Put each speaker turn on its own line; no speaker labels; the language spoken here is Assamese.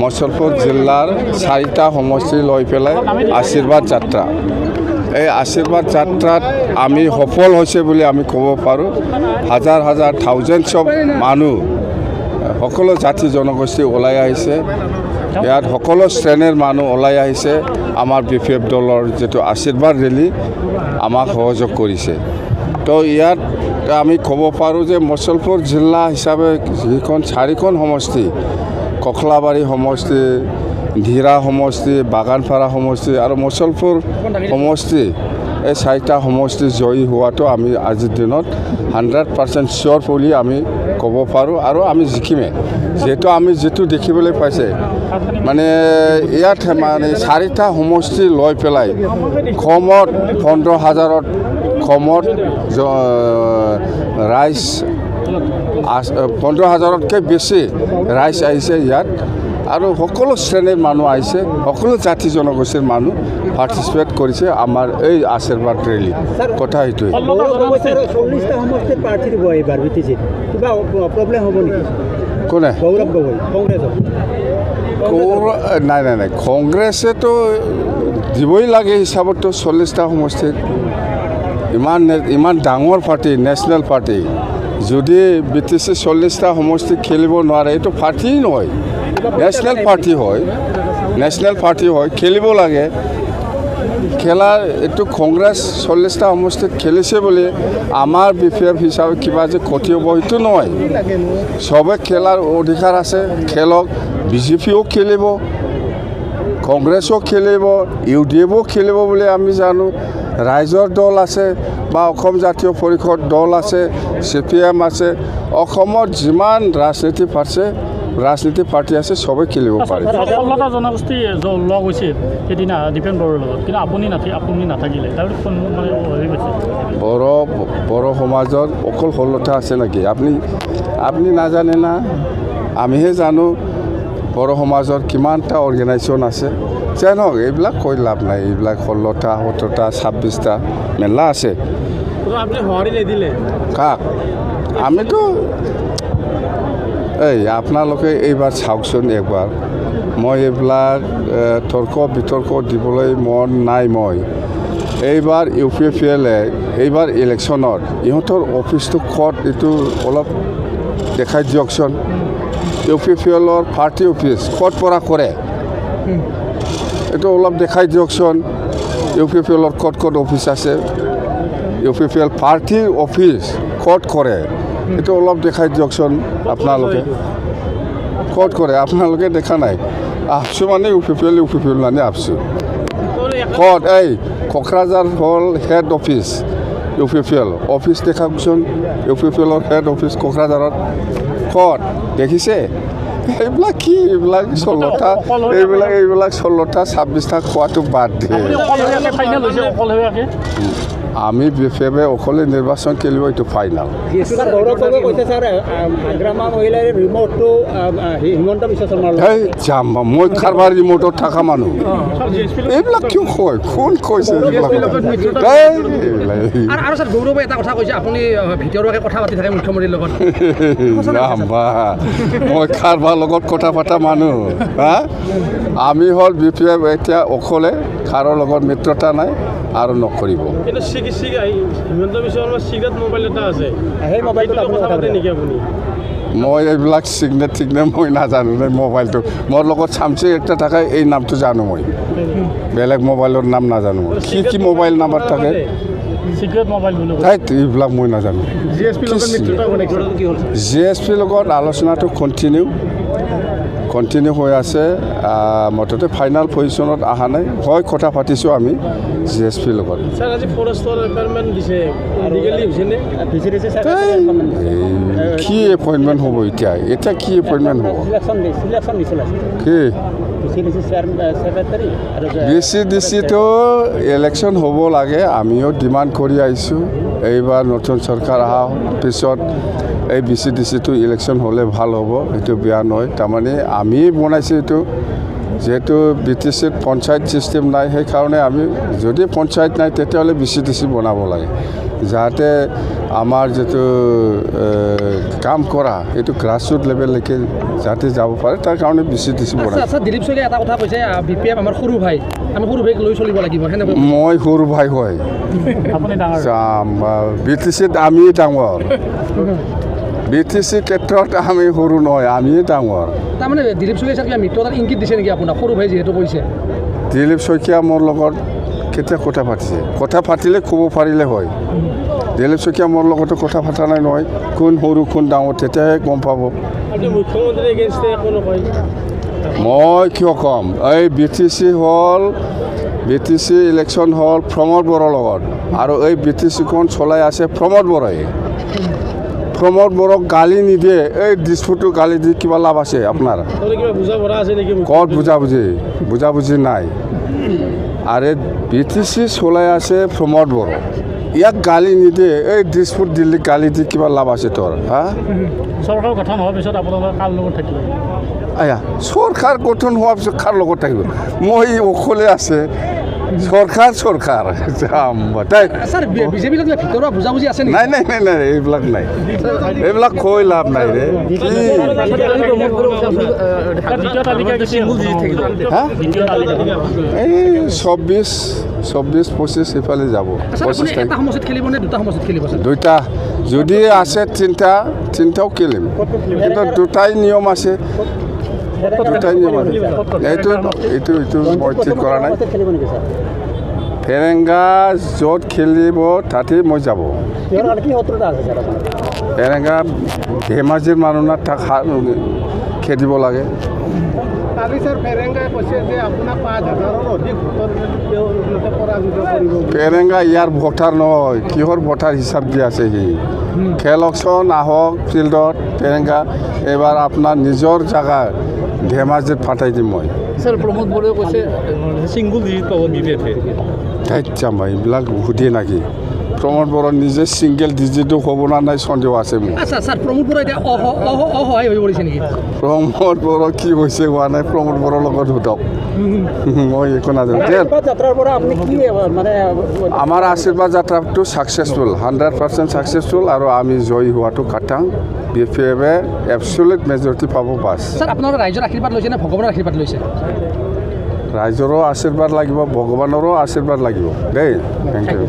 মুছলপুৰ জিলাৰ 4টা সমষ্টি লৈ পেলাই আশীৰ্বাদ যাত্ৰা এই আশীৰ্বাদ যাত্ৰাত আমি সফল হৈছে বুলি আমি ক'ব পাৰোঁ হাজাৰ হাজাৰ থাউজেণ্ডছ অফ মানুহ সকলো জাতি জনগোষ্ঠী ওলাই আহিছে ইয়াত সকলো শ্ৰেণীৰ মানুহ ওলাই আহিছে আমাৰ BPF দলৰ যেটো আশীৰ্বাদ ৰেলী আমাক সহযোগ কৰিছে তো ইয়াত আমি ক'ব পাৰোঁ যে মুছলপুৰ জিলা হিচাপে যিখন 4খন সমষ্টি কখলাবাৰী সমষ্টি ধীৰা সমষ্টি বাগানপাৰা সমষ্টি আৰু মুছলপুৰ সমষ্টি এই 4টা সমষ্টি জয়ী হোৱাটো আমি আজিৰ দিনত 100% চিয়ৰ বুলি আমি ক'ব পাৰোঁ আৰু আমি জিকিমে যেটো আমি যেটো দেখিবলৈ পাইছে মানে ইয়াত মানে 4টা সমষ্টি লৈ পেলাই কমত 15,000ত কমত ৰাইজ 15,000তকৈ বেছি ৰাইজ আহিছে ইয়াত আৰু সকলো শ্ৰেণীৰ মানুহ আহিছে সকলো জাতি জনগোষ্ঠীৰ মানুহ পাৰ্টিচিপেট কৰিছে আমাৰ এই আশীৰ্বাদ ৰেলী কথা এইটোৱে কোনে নাই নাই নাই কংগ্ৰেছেতো দিবই লাগে হিচাপততো 40টা সমষ্টিত ইমান ডাঙৰ পাৰ্টি নেশ্যনেল পাৰ্টি যদি BTC 40টা সমষ্টি খেলিব নোৱাৰে এইটো পাৰ্টিই নহয় নেশ্যনেল পাৰ্টি হয় খেলিব লাগে খেলাৰ এইটো কংগ্ৰেছ 40টা সমষ্টিত খেলিছে বুলি আমাৰ BPF হিচাপে কিবা যে ক্ষতি হ'ব সেইটো নহয় চবে খেলাৰ অধিকাৰ আছে খেলক BJPও খেলিব কংগ্ৰেছো খেলিব UDFও খেলিব বুলি আমি জানো ৰাইজৰ দল আছে বা অসম জাতীয় পৰিষদ দল আছে CPM আছে অসমত যিমান ৰাজনীতি পাৰ্টি আছে সবে খেলিব পাৰে
সকলোটা জনগোষ্ঠী লগ হৈছে সেইদিনা দীপেন বড়োৰ লগত কিন্তু আপুনি নাথাকিলে
বড়ো সমাজত অকল ষোল্লটা আছে নেকি আপুনি নাজানে না আমিহে জানো বড়ো সমাজৰ কিমানটা অৰ্গেনাইজেশ্যন আছে যেন হওক এইবিলাক কৈ লাভ নাই এইবিলাক 16টা 17টা 26টা মেলা আছে কাক আমিতো আপোনালোকে এইবাৰ চাওকচোন একবাৰ মই এইবিলাক তৰ্ক বিতৰ্ক দিবলৈ মন নাই মই এইবাৰ UPFLে এইবাৰ ইলেকশ্যনত ইহঁতৰ অফিচটো ক'ত এইটো অলপ দেখাই দিয়কচোন UPFLৰ পাৰ্টি অফিচ ক'ত পৰা কৰে এইটো অলপ দেখাই দিয়কচোন UPFLৰ ক'ত অফিচ আছে UPFL পাৰ্টিৰ অফিচ ক'ত কৰে এইটো অলপ দেখাই দিয়কচোন আপোনালোকে ক'ত কৰে আপোনালোকে দেখা নাই আহছোঁ মানে UPFL মানে আহছোঁ ক'ত এই কোকৰাঝাৰ হ'ল হেড অফিচ UPFL অফিচ দেখাওকচোন UPFLৰ হেড অফিচ কোকৰাঝাৰত ক'ত দেখিছে এইবিলাক কি এইবিলাক 16টা এইবিলাক 16টা 26টা খোৱাটো বাদ দিয়ে আমি BPFে অকলে নিৰ্বাচন খেলিব এইটো ফাইনাল যাম মই কাৰোবাৰ ৰিমোটত থকা মানুহ এইবিলাক কিয় কয় কোন কৈছে মই কাৰোবাৰ লগত কথা পতা মানুহ আমি হ'ল BPF এতিয়া অকলে কাৰো লগত মিত্ৰতা নাই আৰু নকৰিব মই এইবিলাক চিগনেট মই নাজানো মোবাইলটো মোৰ লগত চামচি একটা থাকে এই নামটো জানো মই বেলেগ মোবাইলৰ নাম নাজানো কি মোবাইল নাম্বাৰ থাকে এইবিলাক মই নাজানো GSP লগত আলোচনাটো কণ্টিনিউ হৈ আছে মততে ফাইনাল পজিশ্যনত অহা নাই হয় কথা পাতিছোঁ আমি GSP লগত কি এপইণ্টমেণ্ট হ'ব এতিয়া কি এপইণ্টমেণ্ট হ'ব কি BCDCটো ইলেকশ্যন হ'ব লাগে আমিও ডিমাণ্ড কৰি আহিছোঁ এইবাৰ নতুন চৰকাৰ অহাৰ পিছত এই BCDCটো ইলেকশ্যন হ'লে ভাল হ'ব এইটো বেয়া নহয় তাৰমানে আমি বনাইছোঁ এইটো যেহেতু BTCত পঞ্চায়ত চিষ্টেম নাই সেইকাৰণে আমি যদি পঞ্চায়ত নাই তেতিয়াহ'লে BCTC বনাব লাগে যাতে আমাৰ যিটো কাম কৰা এইটো গ্ৰাছৰুট লেভেললৈকে যাতে যাব পাৰে তাৰ কাৰণে BCTC বনাই
আচ্ছা দিলীপ শইকীয়াই এটা কথা কৈছে BPF আমাৰ সৰু ভাই আমি সৰু ভাইক লৈ চলিব লাগিব সেনেকৈ
মই সৰু ভাই হয়
আপুনি ডাঙৰ
BTCত আমি ডাঙৰ BTC ক্ষেত্ৰত আমি সৰু নহয় আমিয়ে ডাঙৰ
তাৰমানে দিলীপ শইকীয়া ছাৰ কিবা মিত্ৰতাৰ ইংগিত দিছে নেকি আপোনাক সৰু ভাই যিহেতু কৈছে
দিলীপ শইকীয়া মোৰ লগত কেতিয়া কথা পাতিছে কথা পাতিলে ক'ব পাৰিলে হয় দিলীপ শইকীয়া মোৰ লগতো কথা পতা নাই নহয় কোন সৰু কোন ডাঙৰ তেতিয়াহে গম পাব
মুখ্যমন্ত্ৰীৰ এগেইনষ্টে একো নকয়
মই কিয় ক'ম এই BTC ইলেকশ্যন হ'ল প্ৰমোদ বড়োৰ লগত আৰু এই BTCখন চলাই আছে প্ৰমোদ বড়োই প্ৰমোদ বড়োক গালি নিদিয়ে এই ডিছপুটটো গালি দি কিবা লাভ আছে আপোনাৰ
কিবা বুজা পৰা আছে নেকি
ক'ত বুজাবুজি নাই আৰু BTC চলাই আছে প্ৰমোদ বড়ো ইয়াক গালি নিদিয়ে এই ডিছপুট দিল্লী গালি দি কিবা লাভ আছে তোৰ হা
চৰকাৰ গঠন হোৱাৰ পিছত আপোনালোকে কাৰ লগত থাকিব
আয়া চৰকাৰ গঠন হোৱাৰ পিছত কাৰ লগত থাকিব মই অকলে আছে চৰকাৰ যাম তাই
ছাৰ বিজেপিৰ লগত ভিতৰুৱা বুজাবুজি আছে নেকি
নাই এইবিলাক নাই এইবিলাক কৈ লাভ নাই ৰে
দ্বিতীয় তালিকা
হা এই 24-25 সেইফালে যাব
ছাৰ আপুনি এটা সমষ্টিত খেলিব নে দুটা সমষ্টিত খেলিব ছাৰ
দুইটা যদি আছে তিনিটাও খেলিম কিন্তু দুটাই নিয়ম আছে এইটো মই ঠিক কৰা নাই ফেৰেংগা য'ত খেলিব তাতেই মই যাব ফেৰেংগা ধেমাজিৰ মানুহ না তাক খেদিব লাগে
কালি ছাৰ ফেৰেংগাই কৈছে যে আপোনাক 5,000ৰ অধিক ভোটৰ পৰাজিত কৰিব
ফেৰেংগা ইয়াৰ ভোটাৰ নহয় কিহৰ ভোটাৰ হিচাপ দি আছে সি খেলকচোন আহক ফিল্ডত ফেৰেংগা এইবাৰ আপোনাৰ নিজৰ জেগা ধেমাজিত ফাটাই দিম মই
স্যাৰ প্ৰমোদ বড়োৱে কৈছে ছিংগুল ডিজিট পাব BPF
যাম এইবিলাক সুধি নাকি প্ৰমোদ বড়ো নিজে ছিংগল ডিজিটো হ'ব না নাই সন্দেহ আছে মোৰ
আচ্ছা ছাৰ প্ৰমোদ বড়ো এতিয়া অসহায় হৈ পৰিছে নেকি
প্ৰমোদ বড়ো কি হৈছে হোৱা নাই প্ৰমোদ বড়োৰ লগত সোধক মই একো নাজানো
যাত্ৰাৰ পৰা আপুনি কি মানে
আমাৰ আশীৰ্বাদ যাত্ৰাটো ছাকচেছফুল 100% ছাকচেছফুল আৰু আমি জয়ী হোৱাটো খাটাং BPF-এ এবছলিউট মেজৰিটি পাব বাছ
ছাৰ আপোনালোকে ৰাইজৰ আশীৰ্বাদ লৈছে নে ভগৱানৰ আশীৰ্বাদ লৈছে
ৰাইজৰো আশীৰ্বাদ লাগিব ভগৱানৰো আশীৰ্বাদ লাগিব দেই থেংক ইউ